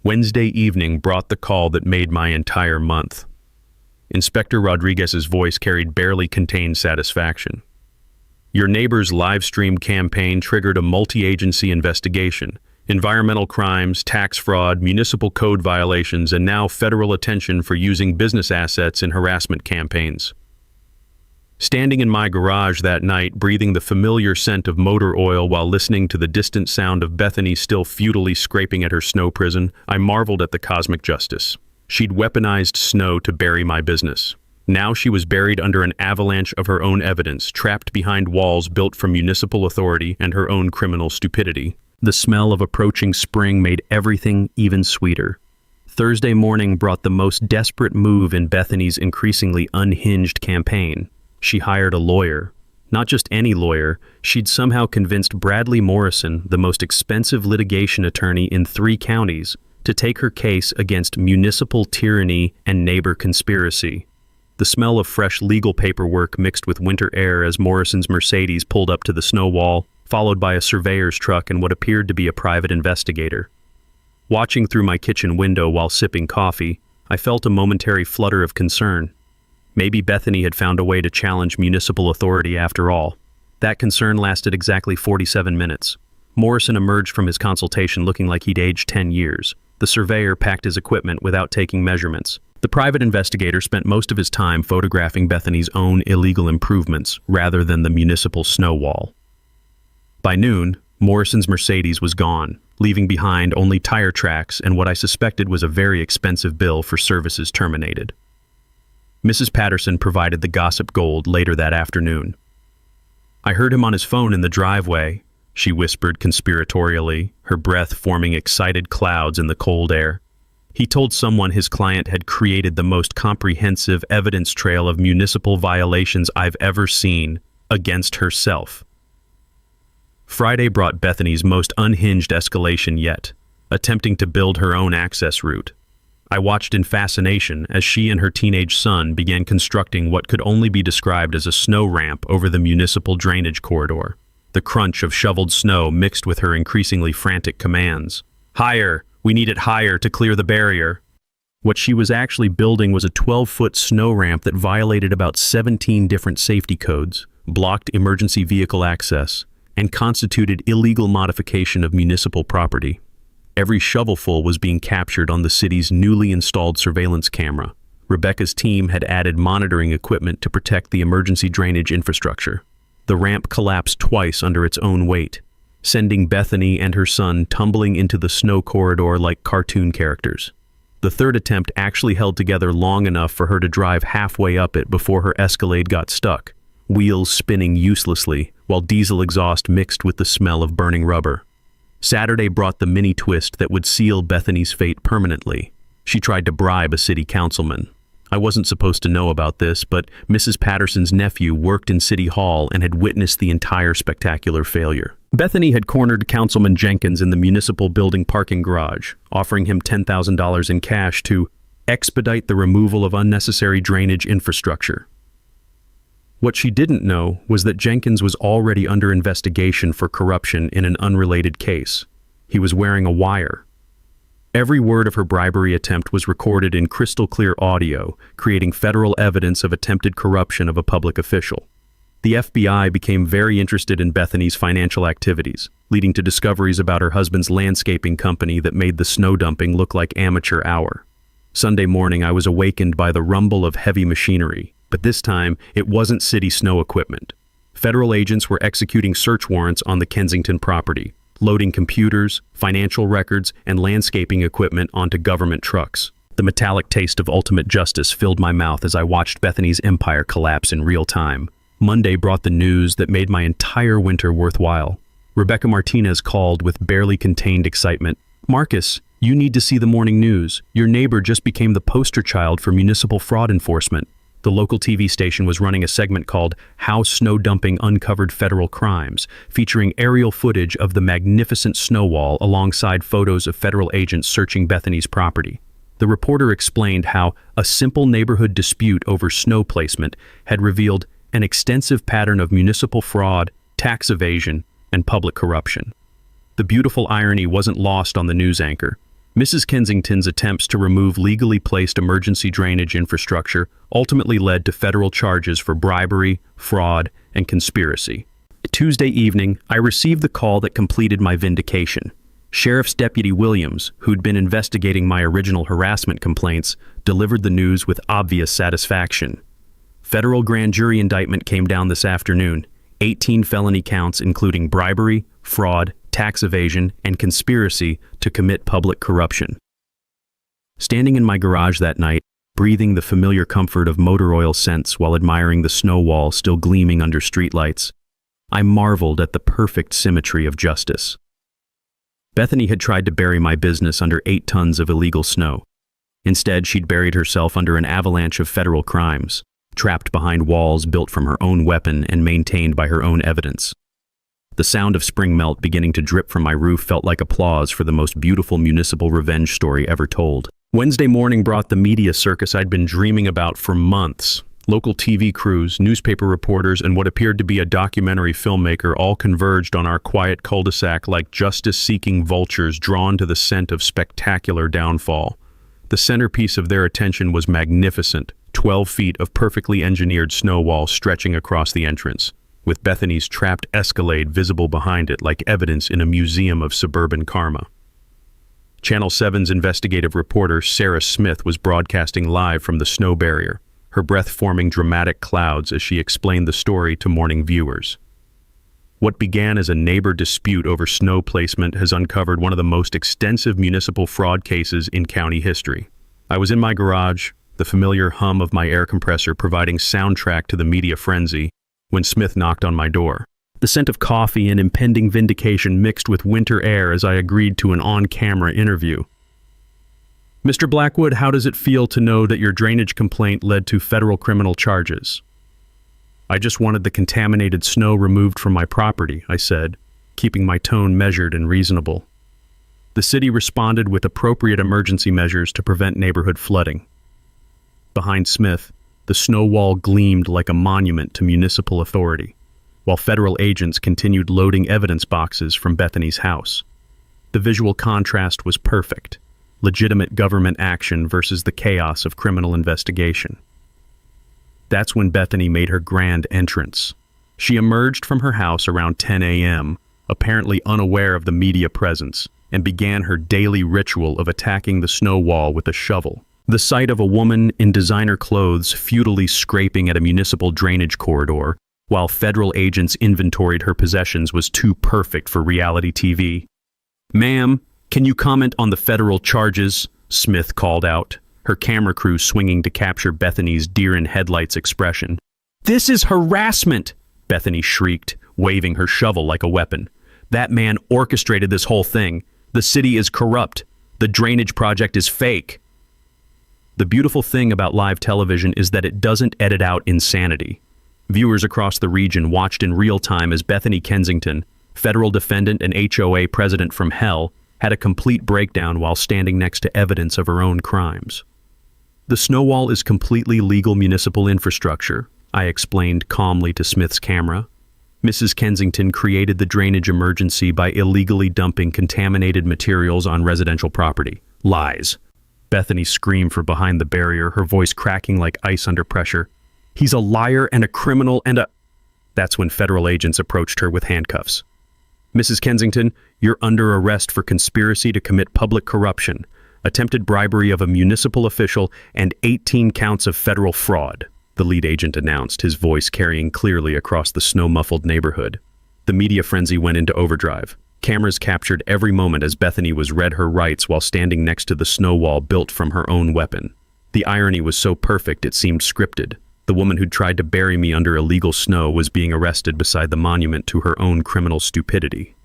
Wednesday evening brought the call that made my entire month. Inspector Rodriguez's voice carried barely contained satisfaction. "Your neighbor's live stream campaign triggered a multi-agency investigation. Environmental crimes, tax fraud, municipal code violations, and now federal attention for using business assets in harassment campaigns." Standing in my garage that night, breathing the familiar scent of motor oil while listening to the distant sound of Bethany still futilely scraping at her snow prison, I marveled at the cosmic justice. She'd weaponized snow to bury my business. Now she was buried under an avalanche of her own evidence, trapped behind walls built from municipal authority and her own criminal stupidity. The smell of approaching spring made everything even sweeter. Thursday morning brought the most desperate move in Bethany's increasingly unhinged campaign. She hired a lawyer. Not just any lawyer, she'd somehow convinced Bradley Morrison, the most expensive litigation attorney in 3 counties, to take her case against municipal tyranny and neighbor conspiracy. The smell of fresh legal paperwork mixed with winter air as Morrison's Mercedes pulled up to the snow wall, followed by a surveyor's truck and what appeared to be a private investigator. Watching through my kitchen window while sipping coffee, I felt a momentary flutter of concern. Maybe Bethany had found a way to challenge municipal authority after all. That concern lasted exactly 47 minutes. Morrison emerged from his consultation looking like he'd aged 10 years. The surveyor packed his equipment without taking measurements. The private investigator spent most of his time photographing Bethany's own illegal improvements rather than the municipal snow wall. By noon, Morrison's Mercedes was gone, leaving behind only tire tracks and what I suspected was a very expensive bill for services terminated. Mrs. Patterson provided the gossip gold later that afternoon. "I heard him on his phone in the driveway," she whispered conspiratorially, her breath forming excited clouds in the cold air. "He told someone his client had created the most comprehensive evidence trail of municipal violations I've ever seen against herself." Friday brought Bethany's most unhinged escalation yet, attempting to build her own access route. I watched in fascination as she and her teenage son began constructing what could only be described as a snow ramp over the municipal drainage corridor. The crunch of shoveled snow mixed with her increasingly frantic commands. "Higher! We need it higher to clear the barrier." What she was actually building was a 12-foot snow ramp that violated about 17 different safety codes, blocked emergency vehicle access, and constituted illegal modification of municipal property. Every shovelful was being captured on the city's newly installed surveillance camera. Rebecca's team had added monitoring equipment to protect the emergency drainage infrastructure. The ramp collapsed twice under its own weight, sending Bethany and her son tumbling into the snow corridor like cartoon characters. The third attempt actually held together long enough for her to drive halfway up it before her Escalade got stuck, wheels spinning uselessly while diesel exhaust mixed with the smell of burning rubber. Saturday brought the mini twist that would seal Bethany's fate permanently. She tried to bribe a city councilman. I wasn't supposed to know about this, but Mrs. Patterson's nephew worked in City Hall and had witnessed the entire spectacular failure. Bethany had cornered Councilman Jenkins in the municipal building parking garage, offering him $10,000 in cash to expedite the removal of unnecessary drainage infrastructure. What she didn't know was that Jenkins was already under investigation for corruption in an unrelated case. He was wearing a wire. Every word of her bribery attempt was recorded in crystal-clear audio, creating federal evidence of attempted corruption of a public official. The FBI became very interested in Bethany's financial activities, leading to discoveries about her husband's landscaping company that made the snow dumping look like amateur hour. Sunday morning, I was awakened by the rumble of heavy machinery, but this time it wasn't city snow equipment. Federal agents were executing search warrants on the Kensington property, loading computers, financial records, and landscaping equipment onto government trucks. The metallic taste of ultimate justice filled my mouth as I watched Bethany's empire collapse in real time. Monday brought the news that made my entire winter worthwhile. Rebecca Martinez called with barely contained excitement. "Marcus, you need to see the morning news. Your neighbor just became the poster child for municipal fraud enforcement." The local TV station was running a segment called How Snow Dumping Uncovered Federal Crimes, featuring aerial footage of the magnificent snow wall alongside photos of federal agents searching Bethany's property. The reporter explained how a simple neighborhood dispute over snow placement had revealed an extensive pattern of municipal fraud, tax evasion, and public corruption. The beautiful irony wasn't lost on the news anchor. Mrs. Kensington's attempts to remove legally placed emergency drainage infrastructure ultimately led to federal charges for bribery, fraud, and conspiracy. Tuesday evening, I received the call that completed my vindication. Sheriff's Deputy Williams, who'd been investigating my original harassment complaints, delivered the news with obvious satisfaction. Federal grand jury indictment came down this afternoon. 18 felony counts including bribery, fraud, tax evasion, and conspiracy to commit public corruption. Standing in my garage that night, breathing the familiar comfort of motor oil scents while admiring the snow wall still gleaming under streetlights, I marveled at the perfect symmetry of justice. Bethany had tried to bury my business under 8 tons of illegal snow. Instead, she'd buried herself under an avalanche of federal crimes, trapped behind walls built from her own weapon and maintained by her own evidence. The sound of spring melt beginning to drip from my roof felt like applause for the most beautiful municipal revenge story ever told. Wednesday morning brought the media circus I'd been dreaming about for months. Local TV crews, newspaper reporters, and what appeared to be a documentary filmmaker all converged on our quiet cul-de-sac like justice-seeking vultures drawn to the scent of spectacular downfall. The centerpiece of their attention was magnificent, 12 feet of perfectly engineered snow wall stretching across the entrance, with Bethany's trapped Escalade visible behind it like evidence in a museum of suburban karma. Channel 7's investigative reporter Sarah Smith was broadcasting live from the snow barrier, her breath forming dramatic clouds as she explained the story to morning viewers. What began as a neighbor dispute over snow placement has uncovered one of the most extensive municipal fraud cases in county history. I was in my garage, the familiar hum of my air compressor providing soundtrack to the media frenzy, when Smith knocked on my door. The scent of coffee and impending vindication mixed with winter air as I agreed to an on-camera interview. "Mr. Blackwood, how does it feel to know that your drainage complaint led to federal criminal charges?" "I just wanted the contaminated snow removed from my property," I said, keeping my tone measured and reasonable. The city responded with appropriate emergency measures to prevent neighborhood flooding. Behind Smith, the snow wall gleamed like a monument to municipal authority, while federal agents continued loading evidence boxes from Bethany's house. The visual contrast was perfect, legitimate government action versus the chaos of criminal investigation. That's when Bethany made her grand entrance. She emerged from her house around 10 a.m., apparently unaware of the media presence, and began her daily ritual of attacking the snow wall with a shovel. The sight of a woman in designer clothes futilely scraping at a municipal drainage corridor while federal agents inventoried her possessions was too perfect for reality TV. "Ma'am, can you comment on the federal charges?" Smith called out, her camera crew swinging to capture Bethany's deer-in-headlights expression. "This is harassment!" Bethany shrieked, waving her shovel like a weapon. "That man orchestrated this whole thing. The city is corrupt. The drainage project is fake." The beautiful thing about live television is that it doesn't edit out insanity. Viewers across the region watched in real time as Bethany Kensington, federal defendant and HOA president from hell, had a complete breakdown while standing next to evidence of her own crimes. "The snow wall is completely legal municipal infrastructure," I explained calmly to Smith's camera. "Mrs. Kensington created the drainage emergency by illegally dumping contaminated materials on residential property." "Lies." Bethany screamed from behind the barrier, her voice cracking like ice under pressure. "He's a liar and a criminal and a—" That's when federal agents approached her with handcuffs. "Mrs. Kensington, you're under arrest for conspiracy to commit public corruption, attempted bribery of a municipal official, and 18 counts of federal fraud," the lead agent announced, his voice carrying clearly across the snow-muffled neighborhood. The media frenzy went into overdrive. Cameras captured every moment as Bethany was read her rights while standing next to the snow wall built from her own weapon. The irony was so perfect it seemed scripted. The woman who'd tried to bury me under illegal snow was being arrested beside the monument to her own criminal stupidity.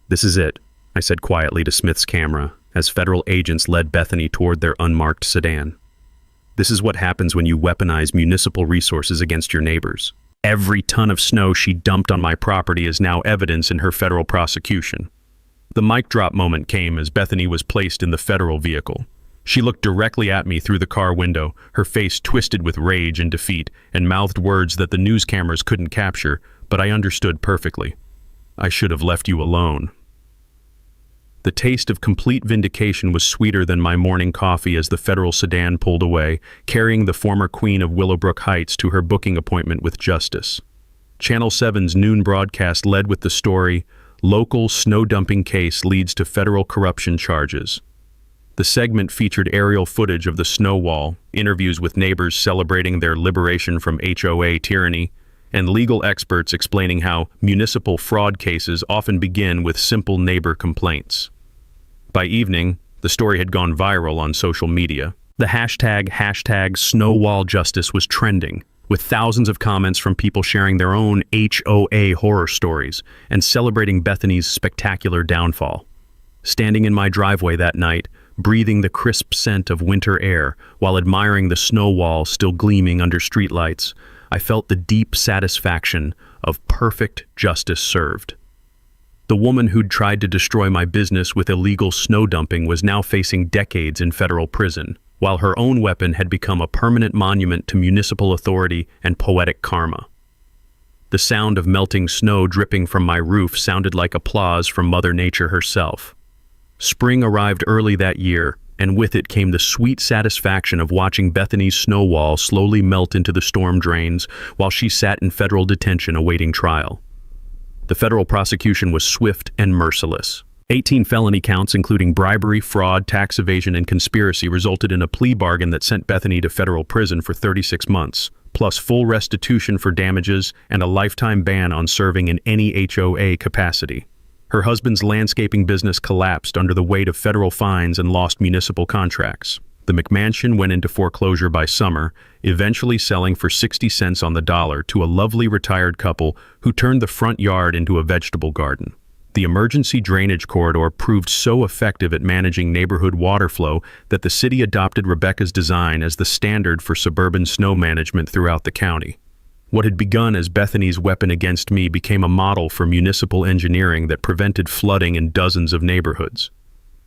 "This is it," I said quietly to Smith's camera, as federal agents led Bethany toward their unmarked sedan. "This is what happens when you weaponize municipal resources against your neighbors. Every ton of snow she dumped on my property is now evidence in her federal prosecution." The mic drop moment came as Bethany was placed in the federal vehicle. She looked directly at me through the car window, her face twisted with rage and defeat, and mouthed words that the news cameras couldn't capture, but I understood perfectly. "I should have left you alone." The taste of complete vindication was sweeter than my morning coffee as the federal sedan pulled away, carrying the former queen of Willowbrook Heights to her booking appointment with justice. Channel 7's noon broadcast led with the story, "Local Snow Dumping Case Leads to Federal Corruption Charges." The segment featured aerial footage of the snow wall, interviews with neighbors celebrating their liberation from HOA tyranny, and legal experts explaining how municipal fraud cases often begin with simple neighbor complaints. By evening, the story had gone viral on social media. The hashtag #SnowWallJustice was trending, with thousands of comments from people sharing their own HOA horror stories and celebrating Bethany's spectacular downfall. Standing in my driveway that night, breathing the crisp scent of winter air while admiring the snow wall still gleaming under streetlights, I felt the deep satisfaction of perfect justice served. The woman who'd tried to destroy my business with illegal snow dumping was now facing decades in federal prison, while her own weapon had become a permanent monument to municipal authority and poetic karma. The sound of melting snow dripping from my roof sounded like applause from Mother Nature herself. Spring arrived early that year, and with it came the sweet satisfaction of watching Bethany's snow wall slowly melt into the storm drains while she sat in federal detention awaiting trial. The federal prosecution was swift and merciless. 18 felony counts, including bribery, fraud, tax evasion, and conspiracy, resulted in a plea bargain that sent Bethany to federal prison for 36 months, plus full restitution for damages and a lifetime ban on serving in any HOA capacity. Her husband's landscaping business collapsed under the weight of federal fines and lost municipal contracts. The McMansion went into foreclosure by summer, eventually selling for 60 cents on the dollar to a lovely retired couple who turned the front yard into a vegetable garden. The emergency drainage corridor proved so effective at managing neighborhood water flow that the city adopted Rebecca's design as the standard for suburban snow management throughout the county. What had begun as Bethany's weapon against me became a model for municipal engineering that prevented flooding in dozens of neighborhoods.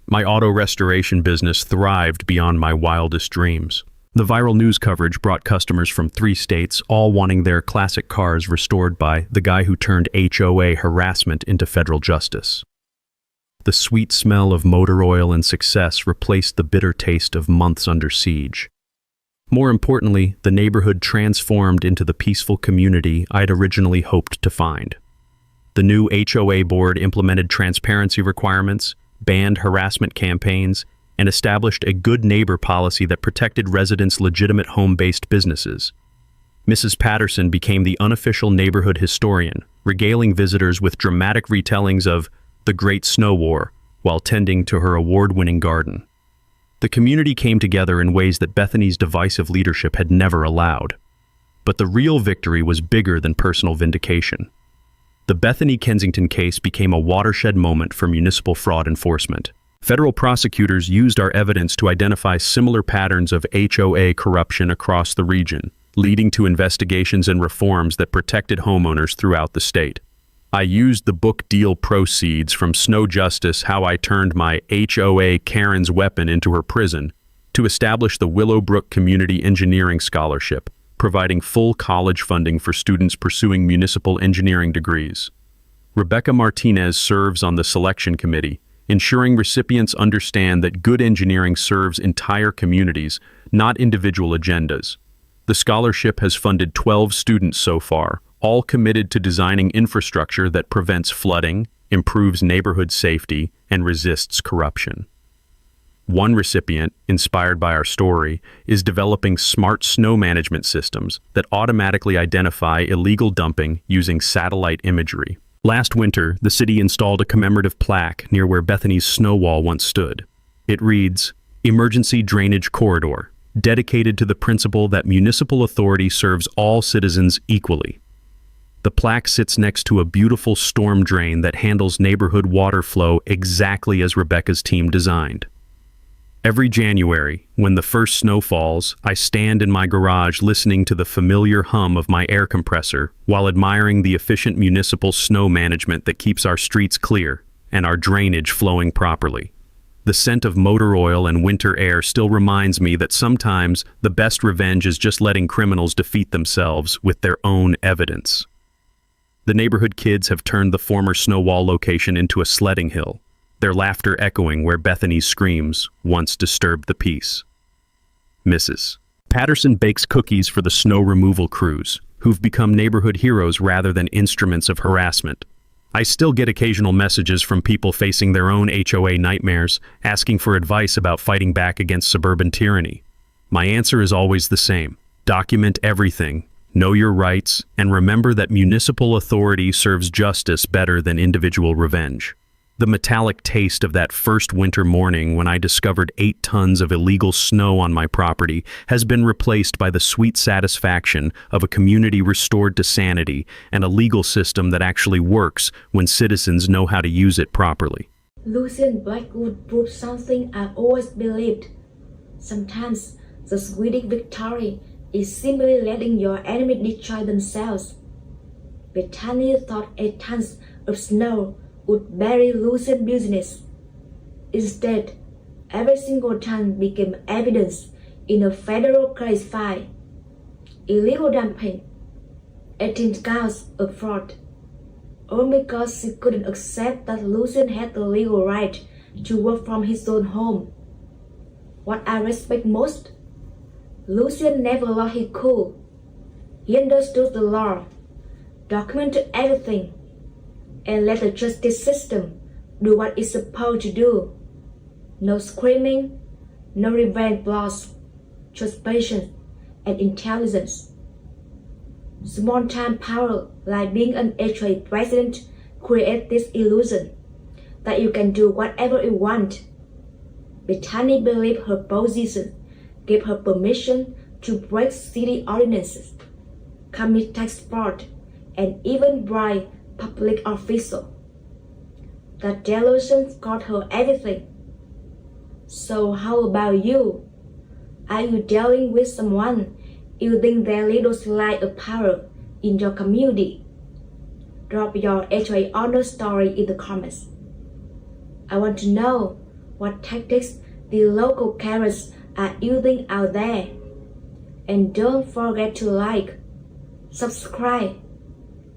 My auto restoration business thrived beyond my wildest dreams. The viral news coverage brought customers from 3 states, all wanting their classic cars restored by the guy who turned HOA harassment into federal justice. The sweet smell of motor oil and success replaced the bitter taste of months under siege. More importantly, the neighborhood transformed into the peaceful community I'd originally hoped to find. The new HOA board implemented transparency requirements, banned harassment campaigns, and established a good neighbor policy that protected residents' legitimate home-based businesses. Mrs. Patterson became the unofficial neighborhood historian, regaling visitors with dramatic retellings of the Great Snow War while tending to her award-winning garden. The community came together in ways that Bethany's divisive leadership had never allowed. But the real victory was bigger than personal vindication. The Bethany Kensington case became a watershed moment for municipal fraud enforcement. Federal prosecutors used our evidence to identify similar patterns of HOA corruption across the region, leading to investigations and reforms that protected homeowners throughout the state. I used the book deal proceeds from Snow Justice, How I Turned My HOA Karen's Weapon into Her Prison, to establish the Willowbrook Community Engineering Scholarship, providing full college funding for students pursuing municipal engineering degrees. Rebecca Martinez serves on the selection committee, ensuring recipients understand that good engineering serves entire communities, not individual agendas. The scholarship has funded 12 students so far, all committed to designing infrastructure that prevents flooding, improves neighborhood safety, and resists corruption. One recipient, inspired by our story, is developing smart snow management systems that automatically identify illegal dumping using satellite imagery. Last winter, the city installed a commemorative plaque near where Bethany's snow wall once stood. It reads, "Emergency Drainage Corridor, dedicated to the principle that municipal authority serves all citizens equally." The plaque sits next to a beautiful storm drain that handles neighborhood water flow exactly as Rebecca's team designed. Every January, when the first snow falls, I stand in my garage listening to the familiar hum of my air compressor while admiring the efficient municipal snow management that keeps our streets clear and our drainage flowing properly. The scent of motor oil and winter air still reminds me that sometimes the best revenge is just letting criminals defeat themselves with their own evidence. The neighborhood kids have turned the former snow wall location into a sledding hill, their laughter echoing where Bethany's screams once disturbed the peace. Mrs. Patterson bakes cookies for the snow removal crews, who've become neighborhood heroes rather than instruments of harassment. I still get occasional messages from people facing their own HOA nightmares, asking for advice about fighting back against suburban tyranny. My answer is always the same: document everything, know your rights, and remember that municipal authority serves justice better than individual revenge. The metallic taste of that first winter morning when I discovered 8 tons of illegal snow on my property has been replaced by the sweet satisfaction of a community restored to sanity and a legal system that actually works when citizens know how to use it properly. Lucian Blackwood proved something I've always believed. Sometimes the sweetest victory is simply letting your enemy destroy themselves. Bethany thought 8 tons of snow would bury Lucian's business. Instead, every single ton became evidence in a federal case file. Illegal dumping, 18 counts of fraud, all because she couldn't accept that Lucian had the legal right to work from his own home. What I respect most, Lucian never lost his cool. He understood the law, documented everything, and let the justice system do what it's supposed to do. No screaming, no revenge plots, just patience and intelligence. Small-time power, like being an HOA president, creates this illusion that you can do whatever you want. Bethany believed her position gave her permission to break city ordinances, commit tax fraud, and even bribe public official. That delusion got her everything. So how about you? Are you dealing with someone using their little slice of power in your community? Drop your Homeowner story in the comments. I want to know what tactics the local Karens are using out there. And don't forget to like, subscribe,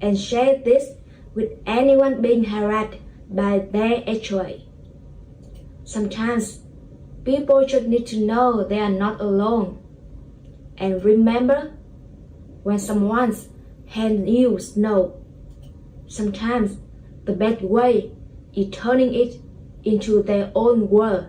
and share this with anyone being harassed by their HOA. Sometimes people just need to know they are not alone. And remember, when someone hands you snow, sometimes the best way is turning it into their own world.